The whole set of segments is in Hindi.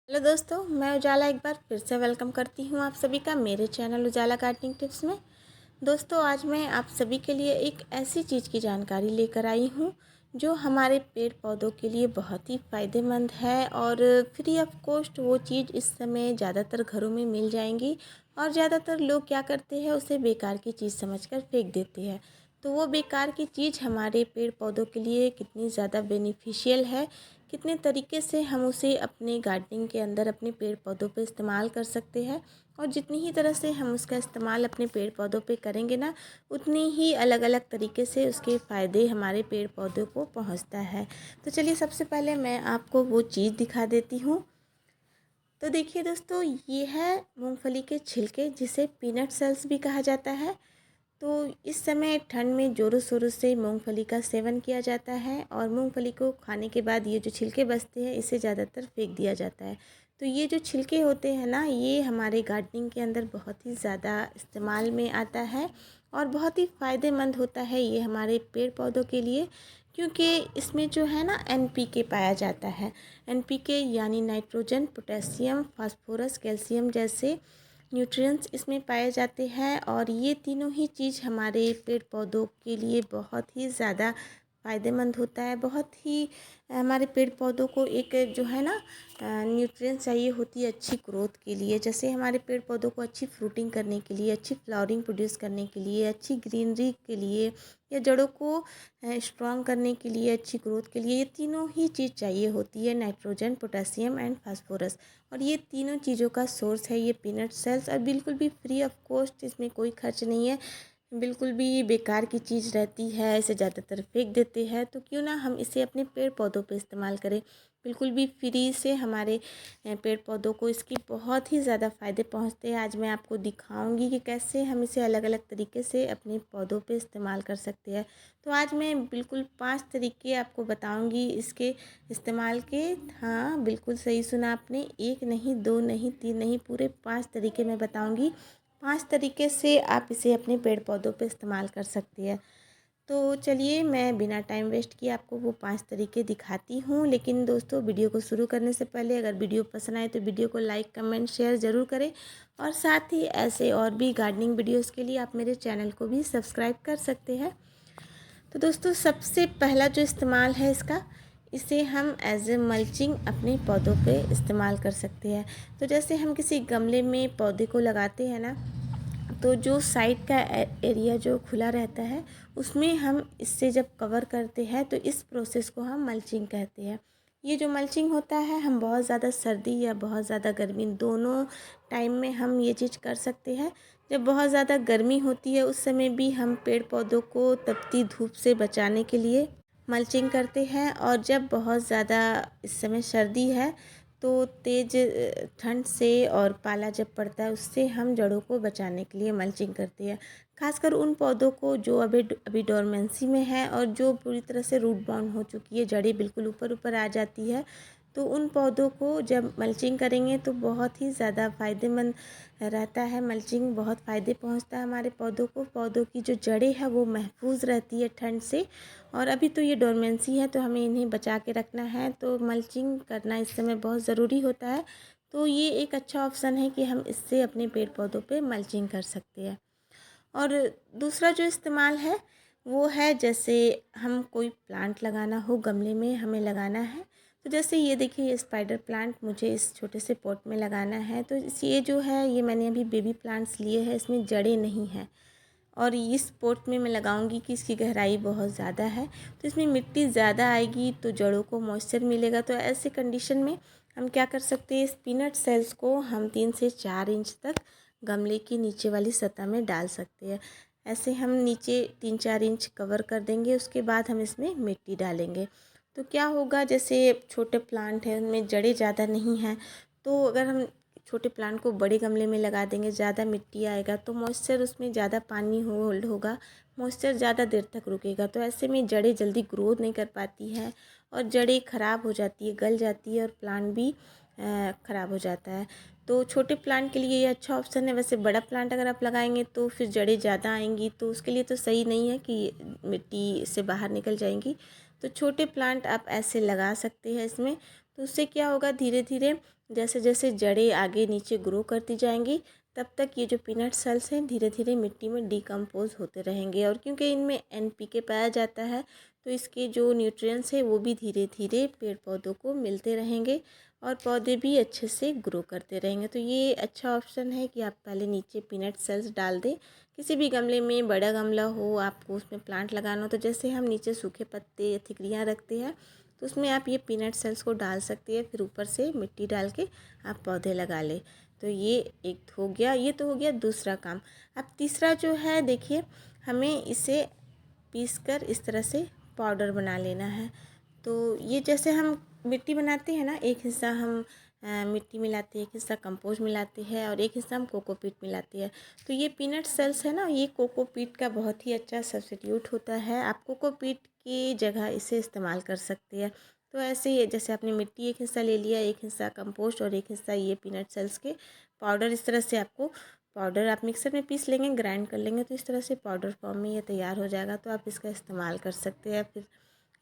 हेलो दोस्तों, मैं उजाला एक बार फिर से वेलकम करती हूँ आप सभी का मेरे चैनल उजाला गार्डनिंग टिप्स में। दोस्तों, आज मैं आप सभी के लिए एक ऐसी चीज़ की जानकारी लेकर आई हूँ जो हमारे पेड़ पौधों के लिए बहुत ही फ़ायदेमंद है और फ्री ऑफ कॉस्ट वो चीज़ इस समय ज़्यादातर घरों में मिल जाएंगी। और ज़्यादातर लोग क्या करते हैं, उसे बेकार की चीज़ समझकर फेंक देते हैं। तो वो बेकार की चीज़ हमारे पेड़ पौधों के लिए कितनी ज़्यादा बेनिफिशियल है, कितने तरीके से हम उसे अपने गार्डनिंग के अंदर अपने पेड़ पौधों पे इस्तेमाल कर सकते हैं। और जितनी ही तरह से हम उसका इस्तेमाल अपने पेड़ पौधों पे करेंगे ना, उतनी ही अलग अलग तरीके से उसके फ़ायदे हमारे पेड़ पौधों को पहुंचता है। तो चलिए, सबसे पहले मैं आपको वो चीज़ दिखा देती हूँ। तो देखिए दोस्तों, ये है मूंगफली के छिलके, जिसे पीनट सेल्स भी कहा जाता है। तो इस समय ठंड में ज़ोरों शोरों से मूंगफली का सेवन किया जाता है और मूंगफली को खाने के बाद ये जो छिलके बचते हैं, इसे ज़्यादातर फेंक दिया जाता है। तो ये जो छिलके होते हैं ना, ये हमारे गार्डनिंग के अंदर बहुत ही ज़्यादा इस्तेमाल में आता है और बहुत ही फ़ायदेमंद होता है ये हमारे पेड़ पौधों के लिए। क्योंकि इसमें जो है ना, एनपीके पाया जाता है। एनपीके यानी नाइट्रोजन, पोटेशियम, फास्फोरस, कैल्शियम जैसे न्यूट्रिएंट्स इसमें पाए जाते हैं और ये तीनों ही चीज़ हमारे पेड़ पौधों के लिए बहुत ही ज़्यादा फ़ायदेमंद होता है। बहुत ही हमारे पेड़ पौधों को एक जो है ना, न्यूट्रिएंट्स चाहिए होती है अच्छी ग्रोथ के लिए। जैसे हमारे पेड़ पौधों को अच्छी फ्रूटिंग करने के लिए, अच्छी फ्लावरिंग प्रोड्यूस करने के लिए, अच्छी ग्रीनरी के लिए, या जड़ों को स्ट्रॉन्ग करने के लिए, अच्छी ग्रोथ के लिए, ये तीनों ही चीज़ चाहिए होती है, नाइट्रोजन, पोटेशियम एंड फास्फोरस। और ये तीनों चीज़ों का सोर्स है ये पीनट सेल्स, और बिल्कुल भी फ्री ऑफ कॉस्ट, इसमें कोई खर्च नहीं है। बिल्कुल भी बेकार की चीज़ रहती है, इसे ज़्यादातर फेंक देते हैं। तो क्यों ना हम इसे अपने पेड़ पौधों पे इस्तेमाल करें। बिल्कुल भी फ्री से हमारे पेड़ पौधों को इसकी बहुत ही ज़्यादा फ़ायदे पहुंचते हैं। आज मैं आपको दिखाऊंगी कि कैसे हम इसे अलग अलग तरीके से अपने पौधों पे इस्तेमाल कर सकते हैं। तो आज मैं बिल्कुल 5 तरीके आपको बताऊंगी इसके इस्तेमाल के। हाँ, बिल्कुल सही सुना आपने, एक नहीं, दो नहीं, तीन नहीं, पूरे 5 तरीके मैं बताऊंगी। 5 तरीके से आप इसे अपने पेड़ पौधों पे इस्तेमाल कर सकती है। तो चलिए, मैं बिना टाइम वेस्ट किए आपको वो 5 तरीके दिखाती हूँ। लेकिन दोस्तों, वीडियो को शुरू करने से पहले अगर वीडियो पसंद आए तो वीडियो को लाइक, कमेंट, शेयर ज़रूर करें। और साथ ही ऐसे और भी गार्डनिंग वीडियोज़ के लिए आप मेरे चैनल को भी सब्सक्राइब कर सकते हैं। तो दोस्तों, सबसे पहला जो इस्तेमाल है इसका, इसे हम एज ए मल्चिंग अपने पौधों पे इस्तेमाल कर सकते हैं। तो जैसे हम किसी गमले में पौधे को लगाते हैं ना, तो जो साइड का एरिया जो खुला रहता है, उसमें हम इससे जब कवर करते हैं तो इस प्रोसेस को हम मल्चिंग कहते हैं। ये जो मल्चिंग होता है, हम बहुत ज़्यादा सर्दी या बहुत ज़्यादा गर्मी दोनों टाइम में हम ये चीज़ कर सकते हैं। जब बहुत ज़्यादा गर्मी होती है, उस समय भी हम पेड़ पौधों को तपती धूप से बचाने के लिए मल्चिंग करते हैं। और जब बहुत ज़्यादा इस समय सर्दी है, तो तेज़ ठंड से और पाला जब पड़ता है, उससे हम जड़ों को बचाने के लिए मल्चिंग करते हैं। खासकर उन पौधों को जो अभी डोरमेंसी में है और जो पूरी तरह से रूट बाउंड हो चुकी है, जड़ें बिल्कुल ऊपर ऊपर आ जाती है। तो उन पौधों को जब मल्चिंग करेंगे तो बहुत ही ज़्यादा फ़ायदेमंद रहता है। मल्चिंग बहुत फ़ायदे पहुंचता है हमारे पौधों को। पौधों की जो जड़ें हैं वो महफूज रहती है ठंड से। और अभी तो ये डोरमेंसी है, तो हमें इन्हें बचा के रखना है, तो मल्चिंग करना इस समय बहुत ज़रूरी होता है। तो ये एक अच्छा ऑप्शन है कि हम इससे अपने पेड़ पौधों पे मल्चिंग कर सकते हैं। और दूसरा जो इस्तेमाल है वो है, जैसे हम कोई प्लांट लगाना हो, गमले में हमें लगाना है। तो जैसे ये देखिए, ये स्पाइडर प्लांट मुझे इस छोटे से पॉट में लगाना है। तो ये जो है, ये मैंने अभी बेबी प्लांट्स लिए हैं, इसमें जड़ें नहीं हैं। और इस पॉट में मैं लगाऊंगी कि इसकी गहराई बहुत ज़्यादा है, तो इसमें मिट्टी ज़्यादा आएगी तो जड़ों को मॉइस्चर मिलेगा। तो ऐसे कंडीशन में हम क्या कर सकते हैं, इस पीनट सेल्स को हम 3 से 4 इंच तक गमले की नीचे वाली सतह में डाल सकते हैं। ऐसे हम नीचे 3-4 इंच कवर कर देंगे, उसके बाद हम इसमें मिट्टी डालेंगे। तो क्या होगा, जैसे छोटे प्लांट हैं, उनमें जड़ें ज़्यादा नहीं हैं, तो अगर हम छोटे प्लांट को बड़े गमले में लगा देंगे, ज़्यादा मिट्टी आएगा तो मॉइस्चर, उसमें ज़्यादा पानी होल्ड होगा, मॉइस्चर ज़्यादा देर तक रुकेगा। तो ऐसे में जड़ें जल्दी ग्रोथ नहीं कर पाती हैं और जड़ें ख़राब हो जाती है, गल जाती है और प्लांट भी ख़राब हो जाता है। तो छोटे प्लांट के लिए ये अच्छा ऑप्शन है। वैसे बड़ा प्लांट अगर आप लगाएंगे तो फिर जड़ें ज़्यादा आएंगी, तो उसके लिए तो सही नहीं है कि मिट्टी से बाहर निकल जाएंगी। तो छोटे प्लांट आप ऐसे लगा सकते हैं इसमें। तो उससे क्या होगा, धीरे धीरे जैसे जैसे जड़ें आगे नीचे ग्रो करती जाएंगी तब तक ये जो पीनट सेल्स हैं धीरे धीरे मिट्टी में डिकम्पोज होते रहेंगे। और क्योंकि इनमें एनपीके पाया जाता है तो इसके जो न्यूट्रिएंट्स हैं वो भी धीरे धीरे पेड़ पौधों को मिलते रहेंगे और पौधे भी अच्छे से ग्रो करते रहेंगे। तो ये अच्छा ऑप्शन है कि आप पहले नीचे पीनट सेल्स डाल दें। किसी भी गमले में, बड़ा गमला हो, आपको उसमें प्लांट लगाना हो तो जैसे हम नीचे सूखे पत्ते या तिकड़ियाँ रखते हैं तो उसमें आप ये पीनट सेल्स को डाल सकती है। फिर ऊपर से मिट्टी डाल के आप पौधे लगा ले। तो ये एक हो गया, ये तो हो गया दूसरा काम। अब तीसरा जो है, देखिए हमें इसे पीसकर इस तरह से पाउडर बना लेना है। तो ये जैसे हम मिट्टी बनाते हैं ना, एक हिस्सा हम मिट्टी मिलाते हैं, एक हिस्सा कंपोस्ट मिलाते हैं और एक हिस्सा हम कोकोपीट मिलाते हैं। तो ये पीनट सेल्स है ना, ये कोकोपीट का बहुत ही अच्छा सब्स्टिट्यूट होता है। आप कोकोपीट की जगह इसे इस्तेमाल कर सकते हैं। तो ऐसे ही जैसे आपने मिट्टी एक हिस्सा ले लिया, एक हिस्सा कंपोस्ट और एक हिस्सा ये पीनट सेल्स के पाउडर, इस तरह से आपको पाउडर आप मिक्सर में पीस लेंगे, ग्राइंड कर लेंगे तो इस तरह से पाउडर फॉर्म में ये तैयार हो जाएगा। तो आप इसका इस्तेमाल कर सकते हैं।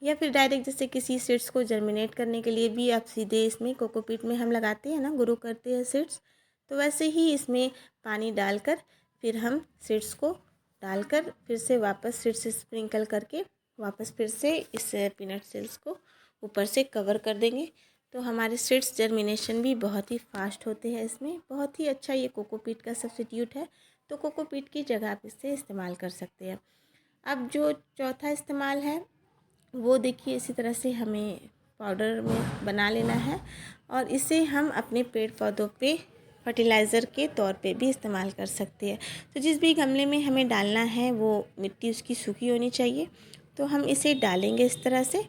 फिर डायरेक्ट जैसे किसी सीड्स को जर्मिनेट करने के लिए भी आप सीधे इसमें कोकोपीट में हम लगाते हैं ना, ग्रो करते हैं सीड्स, तो वैसे ही इसमें पानी डालकर फिर हम सीड्स को डालकर फिर से वापस सीड्स स्प्रिंकल करके वापस फिर से इस पीनट सेल्स को ऊपर से कवर कर देंगे। तो हमारे सीड्स जर्मिनेशन भी बहुत ही फास्ट होते हैं। इसमें बहुत ही अच्छा ये कोकोपीट का सब्स्टिट्यूट है। तो कोकोपीट की जगह आप इससे इस्तेमाल कर सकते हैं। अब जो चौथा इस्तेमाल है वो देखिए, इसी तरह से हमें पाउडर में बना लेना है और इसे हम अपने पेड़ पौधों पे फर्टिलाइज़र के तौर पे भी इस्तेमाल कर सकते हैं। तो जिस भी गमले में हमें डालना है वो मिट्टी उसकी सूखी होनी चाहिए। तो हम इसे डालेंगे इस तरह से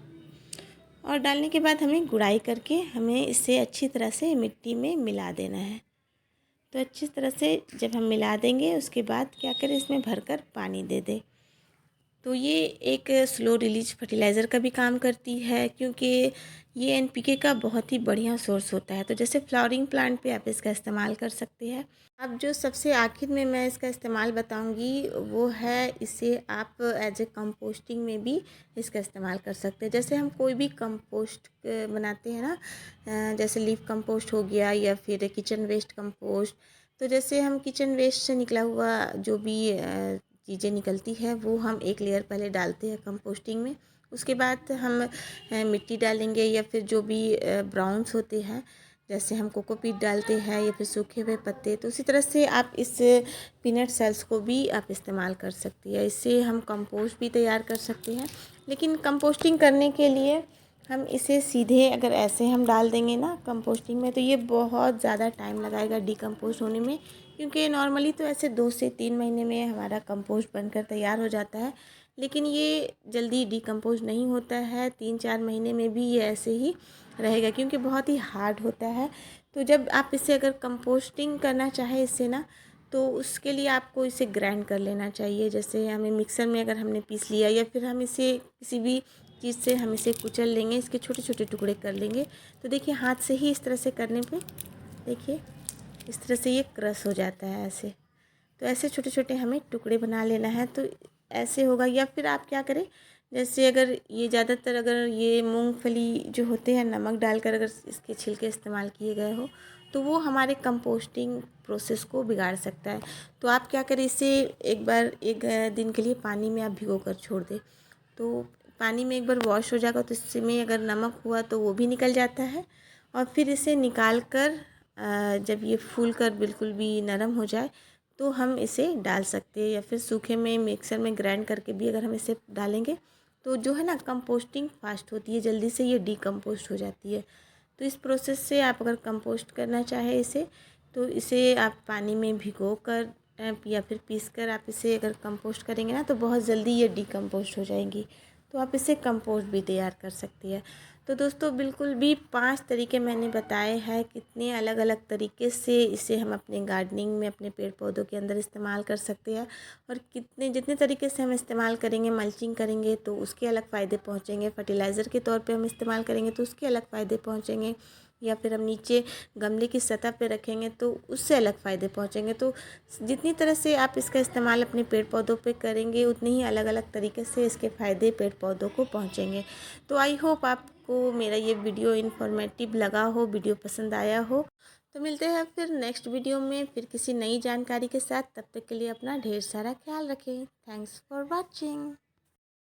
और डालने के बाद हमें गुड़ाई करके हमें इसे अच्छी तरह से मिट्टी में मिला देना है। तो अच्छी तरह से जब हम मिला देंगे उसके बाद क्या करें, इसमें भरकर पानी दे दें। तो ये एक स्लो रिलीज फर्टिलाइज़र का भी काम करती है क्योंकि ये एनपीके का बहुत ही बढ़िया सोर्स होता है। तो जैसे फ्लावरिंग प्लांट पे आप इसका इस्तेमाल कर सकते हैं। अब जो सबसे आखिर में मैं इसका इस्तेमाल बताऊंगी वो है, इसे आप एज ए कंपोस्टिंग में भी इसका इस्तेमाल कर सकते हैं। जैसे हम कोई भी कंपोस्ट बनाते हैं ना, जैसे लीफ कंपोस्ट हो गया या फिर किचन वेस्ट कंपोस्ट। तो जैसे हम किचन वेस्ट से निकला हुआ जो भी चीज़ें निकलती है वो हम एक लेयर पहले डालते हैं कंपोस्टिंग में। उसके बाद हम मिट्टी डालेंगे या फिर जो भी ब्राउन्स होते हैं, जैसे हम कोकोपीट डालते हैं या फिर सूखे हुए पत्ते। तो उसी तरह से आप इस पीनट सेल्स को भी आप इस्तेमाल कर सकती है। इससे हम कंपोस्ट भी तैयार कर सकते हैं। लेकिन कंपोस्टिंग करने के लिए हम इसे सीधे अगर ऐसे हम डाल देंगे ना कंपोस्टिंग में तो ये बहुत ज़्यादा टाइम लगाएगा डिकम्पोज होने में, क्योंकि नॉर्मली तो ऐसे 2 से 3 महीने में हमारा कंपोस्ट बनकर तैयार हो जाता है। लेकिन ये जल्दी डिकम्पोज नहीं होता है, 3-4 महीने में भी ये ऐसे ही रहेगा क्योंकि बहुत ही हार्ड होता है। तो जब आप इसे अगर कंपोस्टिंग करना चाहें इससे ना, तो उसके लिए आपको इसे ग्राइंड कर लेना चाहिए। जैसे हमें मिक्सर में अगर हमने पीस लिया या फिर हम इसे किसी भी चीज़ से हम इसे कुचल लेंगे, इसके छोटे छोटे टुकड़े कर लेंगे। तो देखिए हाथ से ही इस तरह से करने पे देखिए इस तरह से ये क्रश हो जाता है ऐसे। तो ऐसे छोटे छोटे हमें टुकड़े बना लेना है। तो ऐसे होगा। या फिर आप क्या करें, जैसे अगर ये ज़्यादातर अगर ये मूंगफली जो होते हैं नमक डालकर अगर इसके छिलके इस्तेमाल किए गए हो तो वो हमारे कंपोस्टिंग प्रोसेस को बिगाड़ सकता है। तो आप क्या करें, इसे एक बार एक दिन के लिए पानी में आप भिगो कर छोड़ दें। तो पानी में एक बार वॉश हो जाएगा तो इसमें अगर नमक हुआ तो वो भी निकल जाता है। और फिर इसे निकाल कर जब ये फूल कर बिल्कुल भी नरम हो जाए तो हम इसे डाल सकते हैं। या फिर सूखे में मिक्सर में ग्राइंड करके भी अगर हम इसे डालेंगे तो जो है ना कंपोस्टिंग फास्ट होती है, जल्दी से ये डिकम्पोस्ट हो जाती है। तो इस प्रोसेस से आप अगर कंपोस्ट करना चाहें इसे, तो इसे आप पानी में भिगो कर या फिर पीस कर आप इसे अगर कंपोस्ट करेंगे ना तो बहुत जल्दी ये डिकम्पोस्ट हो जाएंगी। तो आप इसे कंपोस्ट भी तैयार कर सकती है। तो दोस्तों बिल्कुल भी 5 तरीके मैंने बताए हैं, कितने अलग अलग तरीके से इसे हम अपने गार्डनिंग में अपने पेड़ पौधों के अंदर इस्तेमाल कर सकते हैं। और कितने जितने तरीके से हम इस्तेमाल करेंगे, मल्चिंग करेंगे तो उसके अलग फ़ायदे पहुँचेंगे, फर्टिलाइज़र के तौर पे हम इस्तेमाल करेंगे तो उसके अलग फ़ायदे पहुँचेंगे, या फिर हम नीचे गमले की सतह पे रखेंगे तो उससे अलग फ़ायदे पहुँचेंगे। तो जितनी तरह से आप इसका इस्तेमाल अपने पेड़ पौधों पे करेंगे उतनी ही अलग अलग तरीके से इसके फ़ायदे पेड़ पौधों को पहुँचेंगे। तो आई होप आपको मेरा ये वीडियो इन्फॉर्मेटिव लगा हो, वीडियो पसंद आया हो। तो मिलते हैं फिर नेक्स्ट वीडियो में फिर किसी नई जानकारी के साथ। तब तक के लिए अपना ढेर सारा ख्याल रखें। Thanks for watching.